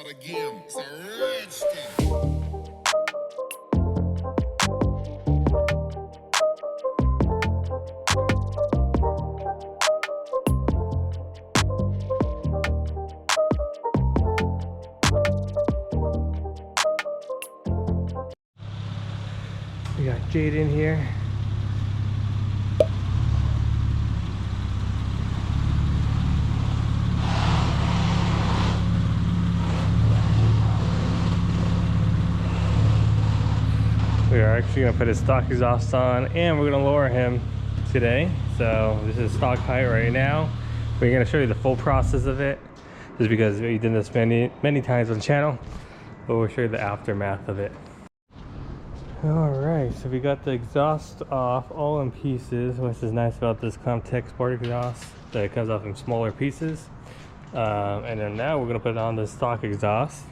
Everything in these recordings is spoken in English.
start again. It's a rich thing. We got Jade in here. We are actually going to put his stock exhaust on and we're going to lower him today. So this is stock height right now. We're going to show you the full process of it just because we did this many times on the channel, but we'll show you the aftermath of it. Alright, so we got the exhaust off all in pieces, which is nice about this Comtech Sport exhaust, that it comes off in smaller pieces. And then now we're going to put on the stock exhaust.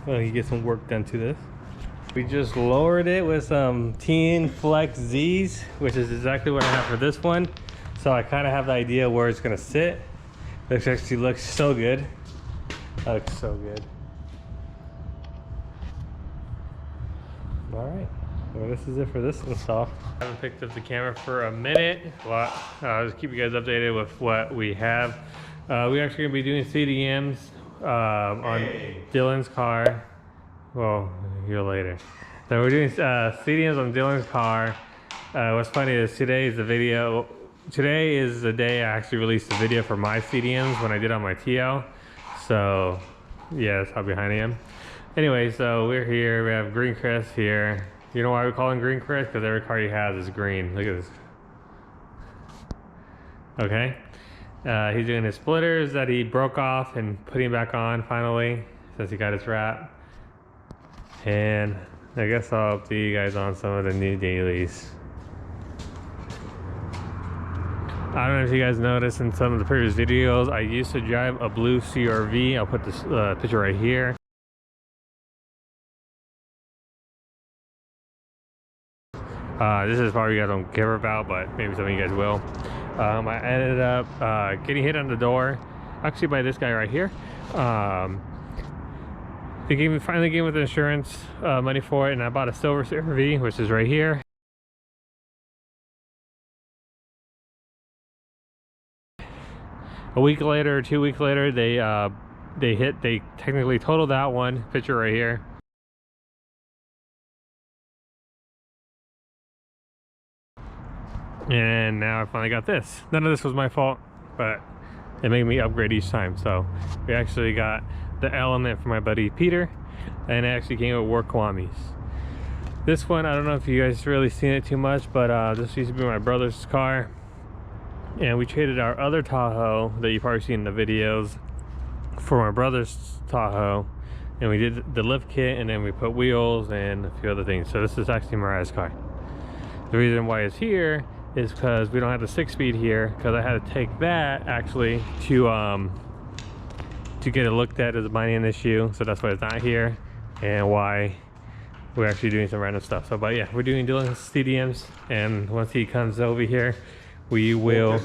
Well, you get some work done to this. We just lowered it with some Teen Flex Z's, which is exactly what I have for this one. So I kind of have the idea where it's going to sit. This actually looks so good. That looks so good. Alright, well this is it for this install. I haven't picked up the camera for a minute, but I'll just keep you guys updated with what we have. We're actually going to be doing CDMs on Dylan's car. Well, here later. So we're doing CDMs on Dylan's car. What's funny is today is the day I actually released the video for my CDMs when I did on my TL. So yeah, that's how behind I am. Anyway, so we're here, we have Green Crest here. You know why we call him Green Crest? Because every car he has is green. Look at this. Okay. He's doing his splitters that he broke off and putting back on finally, since he got his wrap. And I guess I'll update you guys on some of the new dailies. I don't know if you guys noticed in some of the previous videos, I used to drive a blue CRV. I'll put this picture right here. This is probably you guys don't care about, but maybe some of you guys will. I ended up getting hit on the door, actually by this guy right here. They finally gave me the insurance money for it, and I bought a silver CRV, which is right here. A week later, 2 weeks later, they technically totaled that one. Picture right here. And now I finally got this. None of this was my fault, but it made me upgrade each time. So we actually got the Element for my buddy Peter, and it actually came with work Kwamis. This one, I don't know if you guys really seen it too much, but this used to be my brother's car, and we traded our other Tahoe that you've probably seen in the videos for my brother's Tahoe, and we did the lift kit, and then we put wheels and a few other things. So this is actually Mariah's car. The reason why it's here is because we don't have the 6-speed here, because I had to take that actually to get it looked at as a binding issue. So that's why it's not here, and why we're actually doing some random stuff. So but yeah, we're doing Dylan's CDMs, and once he comes over here, we will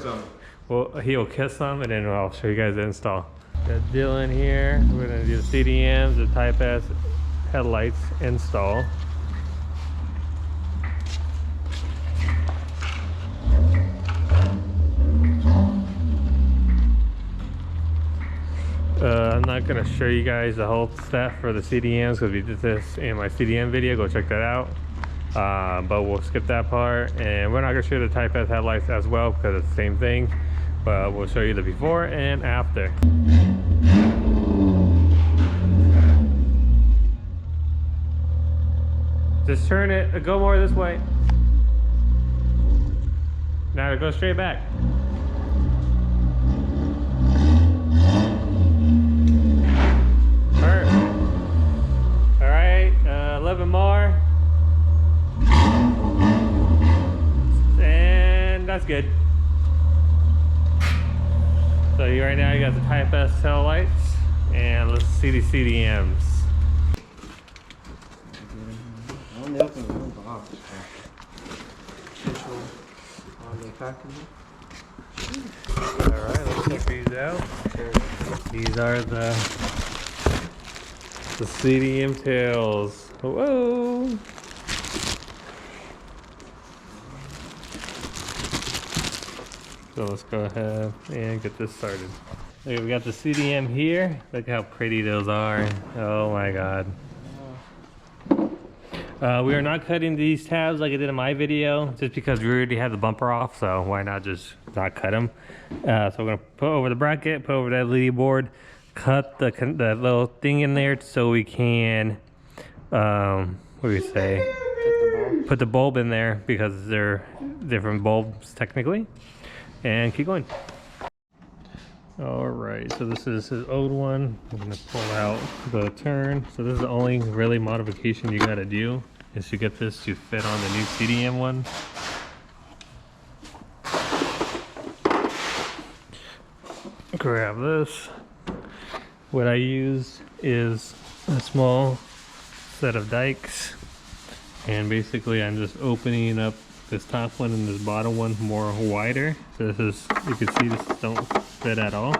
he'll kiss them, and then I'll show you guys the install. Got Dylan here. We're gonna do the CDMs, the Type S headlights install. I'm not going to show you guys the whole stuff for the CDMs because we did this in my CDM video. Go check that out. But we'll skip that part. And we're not going to show you the Type S headlights as well because it's the same thing. But we'll show you the before and after. Just turn it. Go more this way. Now go straight back. Alright, 11 more. And that's good. So right now you got the Type S tail lights, and let's see the CDMs. I only opened one box. Official holiday packaging. Alright, let's check these out. These are the The CDM tails. Whoa! So let's go ahead and get this started. Okay, we got the CDM here. Look how pretty those are. Oh my god. We are not cutting these tabs like I did in my video, just because we already had the bumper off, so why not just not cut them? So we're gonna put over the bracket, put over that LED board, cut the little thing in there so we can, what do we say? Put the bulb in there because they're different bulbs technically, and keep going. All right, so this is his old one. I'm gonna pull out the turn. So this is the only really modification you gotta do, is to get this to fit on the new CDM one. Grab this. What I use is a small set of dikes, and basically I'm just opening up this top one and this bottom one more wider. So this is, you can see this don't fit at all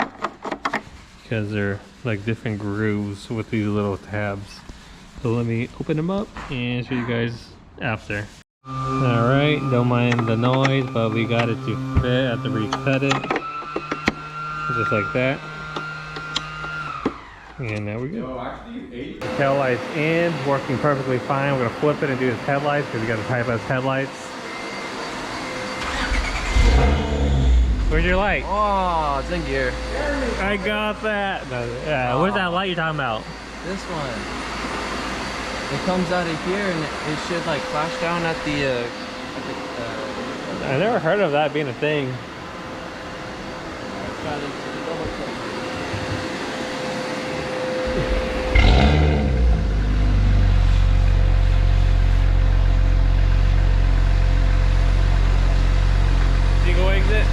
because they're like different grooves with these little tabs. So let me open them up and show you guys after. All right, don't mind the noise, but we got it to fit. I have to recut it just like that. And there we go. The tail lights in, working perfectly fine. We're gonna flip it and do his headlights because we got the Type S headlights. Where's your light? Oh, it's in gear. I got that. Where's that light you're talking about? This one. It comes out of here and it should like flash down at the I never heard of that being a thing. Single exit.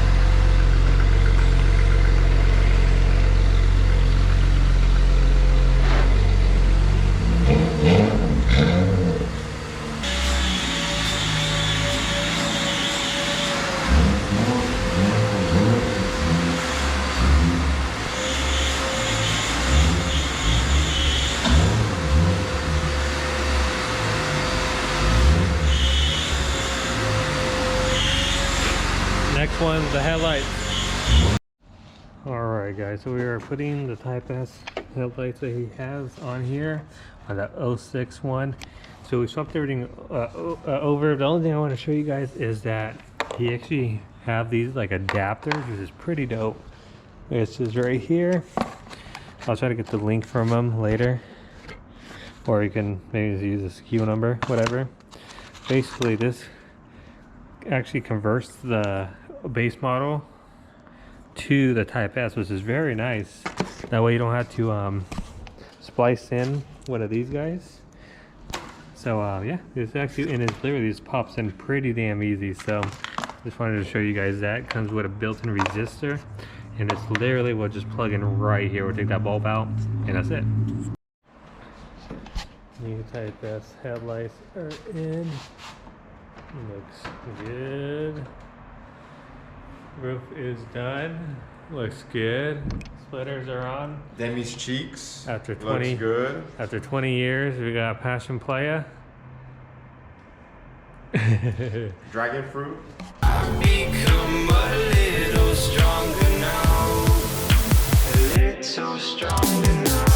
Next one, the headlights. Alright guys, so we are putting the Type S headlights that he has on here, on that 06 one. So we swapped everything over. The only thing I want to show you guys is that he actually have these like adapters, which is pretty dope. It's just right here. I'll try to get the link from him later. Or you can maybe just use the SKU number, whatever. Basically this actually converts the base model to the Type S, which is very nice. That way you don't have to splice in one of these guys. So yeah, it's actually, and it literally just pops in pretty damn easy. So just wanted to show you guys that. It comes with a built-in resistor, and it's literally will just plug in right here. We'll take that bulb out, and that's it. New Type S headlights are in. Looks good. Roof is done. Looks good. Splitters are on. Demi's cheeks. After 20, looks good. After 20 years, we got Passion Playa. Dragon fruit. I've become a little stronger now. A little stronger now.